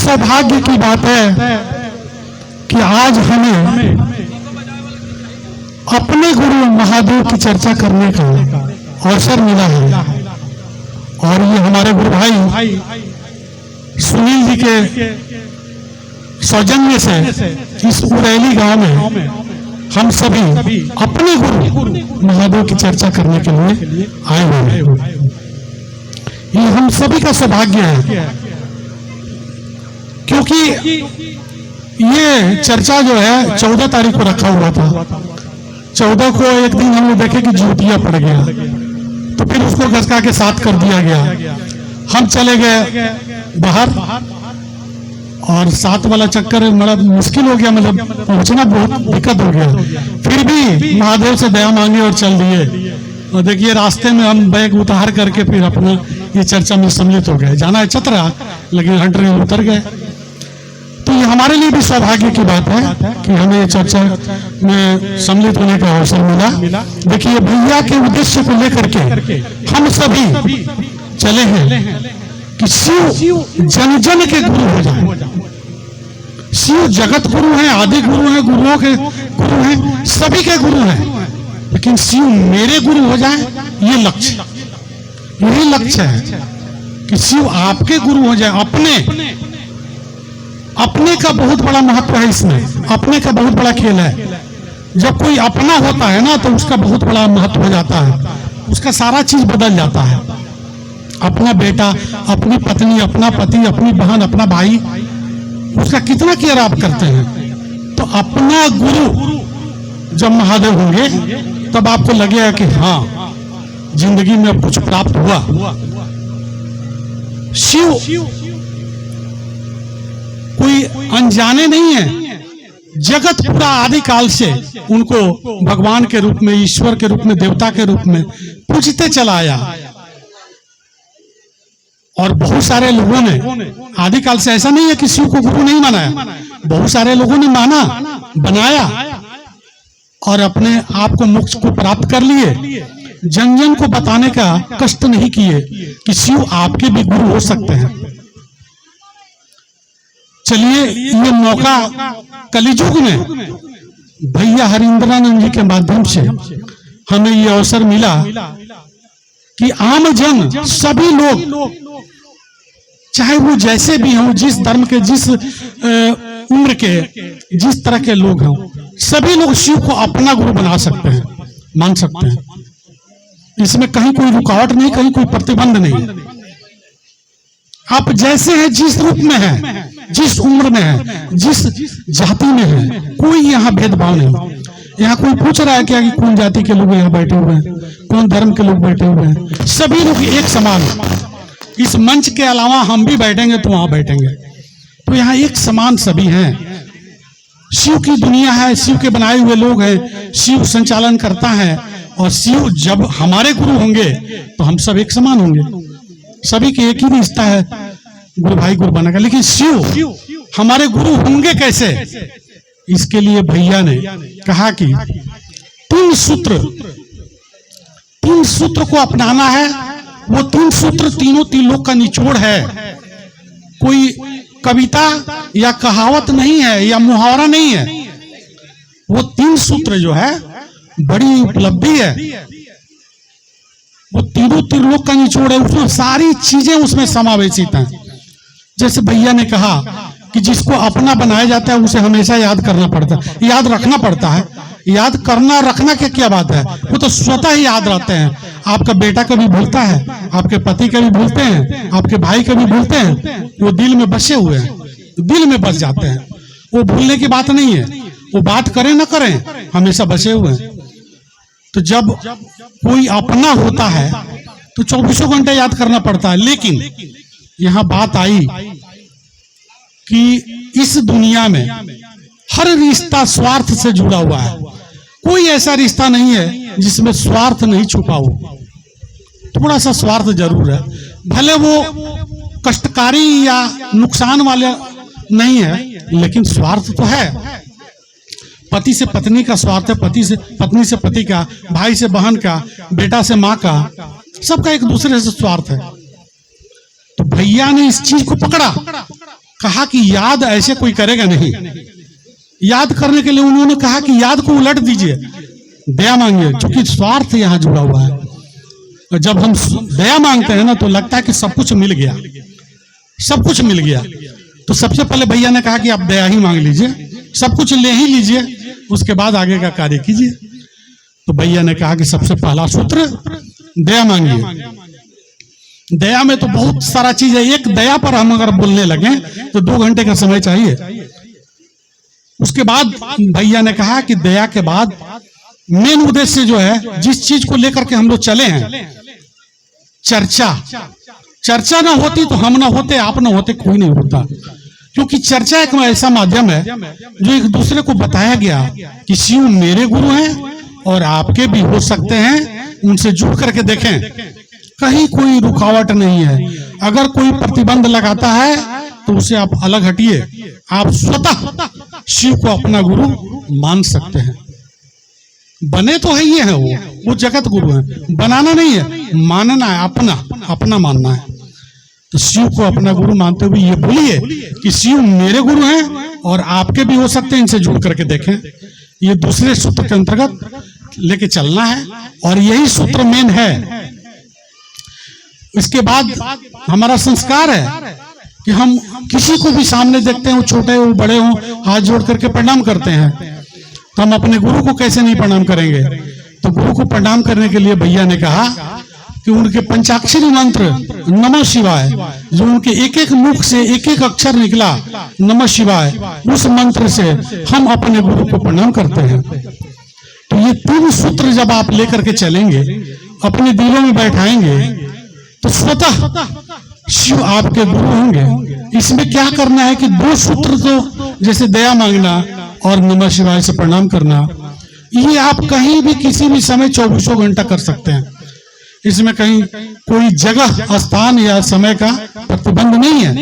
सौभाग्य की बात है कि आज हमें अपने गुरु महादेव की चर्चा करने का अवसर मिला है। और ये हमारे गुरु भाई सुनील जी के सौजन्य से इस उरैली गांव में हम सभी अपने गुरु महादेव की चर्चा करने के लिए आए हुए हैं। ये हम सभी का सौभाग्य है, क्योंकि ये चर्चा जो है 14 तारीख को रखा हुआ था। 14 को एक दिन हम लोग देखे कि ज्योतिया पड़ गया, तो फिर उसको घसका के 7 कर दिया गया। हम चले गए बाहर और 7 वाला चक्कर बड़ा मुश्किल हो गया, मतलब पहुंचना बहुत दिक्कत हो गया। फिर भी महादेव से दया मांगे और चल दिए। और देखिए रास्ते में हम बैग उतार करके फिर अपना ये चर्चा में सम्मिलित हो गए। जाना है चतरा, लेकिन हंड्री उतर गए। तो ये हमारे लिए भी सौभाग्य की बात है कि हमें ये चर्चा में सम्मिलित होने का अवसर मिला। देखिए भैया के उद्देश्य को लेकर के हम सभी चले हैं कि शिव जन जन के गुरु हो जाए। शिव जगत गुरु हैं, आदि गुरु हैं, गुरुओं के गुरु हैं, सभी के गुरु हैं, लेकिन शिव मेरे गुरु हो जाए, ये लक्ष्य, यही लक्ष्य है कि शिव आपके गुरु हो जाए। अपने का बहुत बड़ा महत्व है इसमें, अपने का बहुत बड़ा खेल है। जब कोई अपना होता है ना तो उसका बहुत बड़ा महत्व हो जाता है, उसका सारा चीज बदल जाता है। अपना बेटा, अपनी पत्नी, अपना पति, अपनी बहन, अपना भाई, उसका कितना केयर आप करते हैं। तो अपना गुरु जब महादेव होंगे तब आपको लगेगा कि हाँ जिंदगी में अब कुछ प्राप्त हुआ। शिव कोई अनजाने नहीं है, जगत पूरा आदिकाल से उनको भगवान के रूप में, ईश्वर के रूप में, देवता के रूप में पूजते चला आया। और बहुत सारे लोगों ने आदिकाल से, ऐसा नहीं है कि शिव को गुरु नहीं माना, बहुत सारे लोगों ने माना, बनाया और अपने आप को मोक्ष को प्राप्त कर लिए। जन जन को बताने का कष्ट नहीं किए कि शिव आपके भी गुरु हो सकते हैं। चलिए ये मौका कलियुग में भैया हरिंद्रानंद जी के माध्यम से हमें ये अवसर मिला कि आम जन, सभी लोग, चाहे वो जैसे भी हों, जिस धर्म के, जिस उम्र के, जिस तरह के लोग हों, सभी लोग शिव को अपना गुरु बना सकते हैं, मान सकते हैं। इसमें कहीं कोई रुकावट नहीं, कहीं कोई प्रतिबंध नहीं। आप जैसे हैं, जिस रूप में हैं, जिस उम्र में हैं, जिस जाति में हैं, कोई यहाँ भेदभाव नहीं। यहाँ कोई पूछ रहा है क्या कि कौन जाति के लोग यहाँ बैठे हुए हैं, कौन धर्म के लोग बैठे हुए हैं, सभी लोग एक समान। इस मंच के अलावा हम भी बैठेंगे तो वहां बैठेंगे, तो यहाँ एक समान सभी हैं। शिव की दुनिया है, शिव के बनाए हुए लोग हैं, शिव संचालन करता है। और शिव जब हमारे गुरु होंगे तो हम सब एक समान होंगे, सभी के एक ही रिश्ता है, गुरु भाई गुरु बनेगा। लेकिन शिव हमारे गुरु होंगे कैसे? इसके लिए भैया ने कहा कि 3 सूत्र को अपनाना है। वो 3 सूत्र तीनों त्रिलोक का निचोड़ है, कोई कविता या कहावत नहीं है या मुहावरा नहीं है। वो 3 सूत्र जो है बड़ी उपलब्धि है, वो तीनों त्रिलोक का निचोड़ है, उसमें सारी चीजें उसमें समावेशित हैं। जैसे भैया ने कहा कि जिसको अपना बनाया जाता है उसे हमेशा याद करना पड़ता है, याद रखना पड़ता है। याद करना रखना क्या बात है, वो तो स्वतः ही याद रहते हैं। आपका बेटा कभी भूलता है, आपके पति कभी भूलते हैं, आपके भाई कभी भूलते हैं, वो दिल में बसे हुए हैं, दिल में बस जाते हैं। वो भूलने की बात नहीं है, वो बात करें ना करें हमेशा बसे हुए हैं। तो जब कोई अपना होता है तो 24 घंटे याद करना पड़ता है। लेकिन यहां बात आई कि इस दुनिया में हर रिश्ता स्वार्थ से जुड़ा हुआ है, कोई ऐसा रिश्ता नहीं है जिसमें स्वार्थ नहीं छुपा हो। थोड़ा सा स्वार्थ जरूर है, भले वो कष्टकारी या नुकसान वाले नहीं है, लेकिन स्वार्थ तो है। पति से पत्नी का स्वार्थ है, पत्नी से पति का, भाई से बहन का, बेटा से माँ का, सबका एक दूसरे से स्वार्थ है। तो भैया ने इस चीज को पकड़ा कहा कि याद ऐसे कोई करेगा नहीं। याद करने के लिए उन्होंने कहा कि याद को उलट दीजिए, दया मांगिए, क्योंकि स्वार्थ यहां जुड़ा हुआ है। जब हम दया मांगते हैं ना तो लगता है कि सब कुछ मिल गया, सब कुछ मिल गया। तो सबसे पहले भैया ने कहा कि आप दया ही मांग लीजिए, सब कुछ ले ही लीजिए, उसके बाद आगे का कार्य कीजिए। तो भैया ने कहा कि सबसे पहला सूत्र दया मांगिए। दया में तो बहुत सारा चीज है, एक दया पर हम अगर बोलने लगे तो 2 घंटे का समय चाहिए। उसके बाद भैया ने कहा कि दया के बाद मेन उद्देश्य जो है, जिस चीज को लेकर के हम लोग चले हैं, चर्चा। चर्चा ना होती तो हम ना होते, आप ना होते, कोई नहीं होता। क्योंकि चर्चा एक ऐसा माध्यम है जो एक दूसरे को बताया गया कि शिव मेरे गुरु हैं और आपके भी हो सकते हैं, उनसे जुड़ करके देखें, कहीं कोई रुकावट नहीं है। अगर कोई प्रतिबंध लगाता है तो उसे आप अलग हटिए, आप स्वतः शिव को अपना गुरु मान सकते हैं। बने तो है ये है, वो जगत गुरु है, बनाना नहीं है, मानना है, अपना मानना है। तो शिव को अपना गुरु मानते हुए ये बोलिए कि शिव मेरे गुरु हैं और आपके भी हो सकते हैं, इनसे जुड़ करके देखें। ये दूसरे सूत्र के अंतर्गत लेके चलना है और यही सूत्र मेन है। इसके बाद हमारा संस्कार है कि हम किसी को भी सामने देखते हैं, वो छोटे हो बड़े हो, हाथ जोड़ करके प्रणाम करते हैं। तो हम अपने गुरु को कैसे नहीं प्रणाम करेंगे? तो गुरु को प्रणाम करने के लिए भैया ने कहा कि उनके पंचाक्षरी मंत्र नमः शिवाय, जो उनके एक एक मुख से एक एक अक्षर निकला नमः शिवाय, उस मंत्र से हम अपने गुरु को प्रणाम करते हैं। तो ये 3 सूत्र जब आप लेकर के चलेंगे, अपने दिलों में बैठाएंगे, तो स्वतः शिव आपके गुरु होंगे। इसमें क्या करना है कि 2 सूत्र तो जैसे दया मांगना और नमः शिवाय से प्रणाम करना, ये आप कहीं भी किसी भी समय 24 घंटा कर सकते हैं। इसमें कहीं कोई जगह, स्थान या समय का प्रतिबंध नहीं है।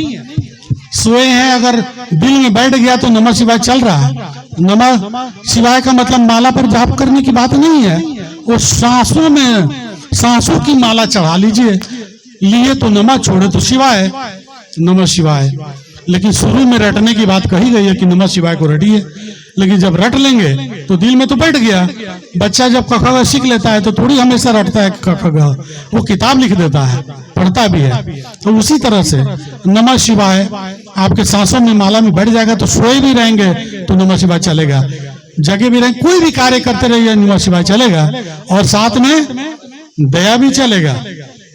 सोए हैं, अगर दिल में बैठ गया तो नमः शिवाय चल रहा है। नमः शिवाय का मतलब माला पर जाप करने की बात नहीं है, वो सांसों में, सांसों की माला चढ़ा लीजिए, लिए तो नमः, छोड़े तो शिवाय, नमः शिवाय। लेकिन शुरू में रटने की बात कही गई है कि नमः शिवाय को रटिए, लेकिन जब रट लेंगे तो दिल में तो बैठ गया। बच्चा जब क ख ग सीख लेता है तो थोड़ी हमेशा रटता है क ख ग, वो किताब लिख देता है, पढ़ता भी है। तो उसी तरह से नमः शिवाय आपके सांसों में, माला में बैठ जाएगा। तो सोए भी रहेंगे तो नमः शिवाय चलेगा, जगे भी रहेंगे, कोई भी कार्य करते रहिए नमः शिवाय चलेगा, और साथ में दया भी चलेगा।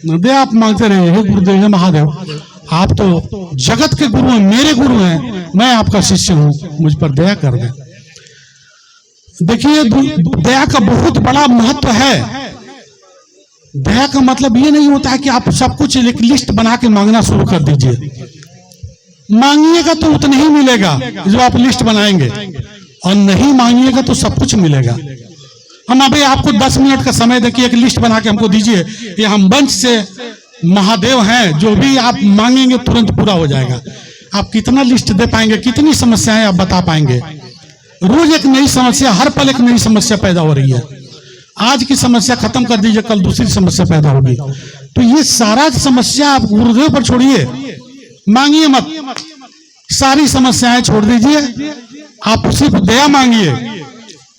दया आप मांगते रहिए, हे गुरुदेव, हे महादेव, आप तो जगत के गुरु हैं, मेरे गुरु हैं, मैं आपका शिष्य हूं, मुझ पर दया कर दें। देखिए, दया का बहुत बड़ा महत्व है। दया का मतलब ये नहीं होता है कि आप सब कुछ एक लिस्ट बना के मांगना शुरू कर दीजिए। मांगिएगा तो उतना ही मिलेगा जो आप लिस्ट बनाएंगे, और नहीं मांगिएगा तो सब कुछ मिलेगा। हम अभी आपको 10 मिनट का समय देखिए, एक लिस्ट बना के हमको दीजिए, ये हम मंच से महादेव हैं, जो भी आप मांगेंगे तुरंत पूरा हो जाएगा। आप कितना लिस्ट दे पाएंगे, कितनी समस्याएं आप बता पाएंगे? रोज एक नई समस्या, हर पल एक नई समस्या पैदा हो रही है। आज की समस्या खत्म कर दीजिए, कल दूसरी समस्या पैदा होगी। तो ये सारा समस्या आप गुरुदेव पर छोड़िए, मांगिए मत, सारी समस्याएं छोड़ दीजिए, आप सिर्फ दया मांगिए।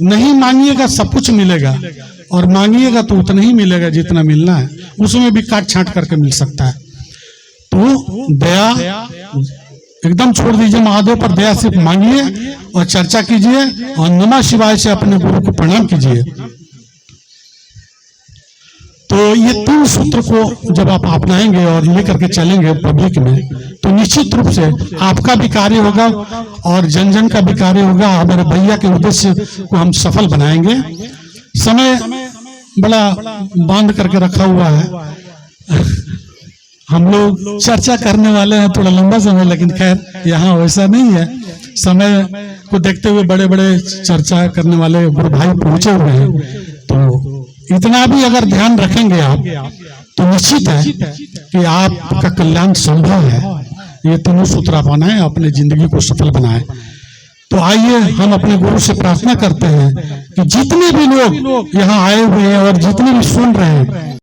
नहीं मांगिएगा सब कुछ मिलेगा, और मांगिएगा तो उतना ही मिलेगा जितना मिलना है, उसमें भी काट छांट करके मिल सकता है। तो दया एकदम छोड़ दीजिए, महादेव पर दया सिर्फ मांगिए और चर्चा कीजिए, और नमः शिवाय से अपने गुरु को प्रणाम कीजिए। तो ये 3 सूत्र को जब आप अपनाएंगे और लेकर के चलेंगे पब्लिक में, तो निश्चित रूप से आपका भी कार्य होगा और जन जन का भी कार्य होगा। हमारे भैया के उद्देश्य को हम सफल बनाएंगे। समय बड़ा बांध करके रखा हुआ है, हम लोग चर्चा करने वाले हैं थोड़ा लंबा समय, लेकिन खैर यहाँ वैसा नहीं है। समय को देखते हुए बड़े बड़े चर्चा करने वाले गुरु भाई पहुंचे हुए हैं, तो इतना भी अगर ध्यान रखेंगे आप, तो निश्चित है कि आपका कल्याण संभव है। ये 3 सूत्र अपनाएं, अपने जिंदगी को सफल बनाएं। तो आइए हम अपने गुरु से प्रार्थना करते हैं कि जितने भी लोग यहाँ आए हुए हैं और जितने भी सुन रहे हैं,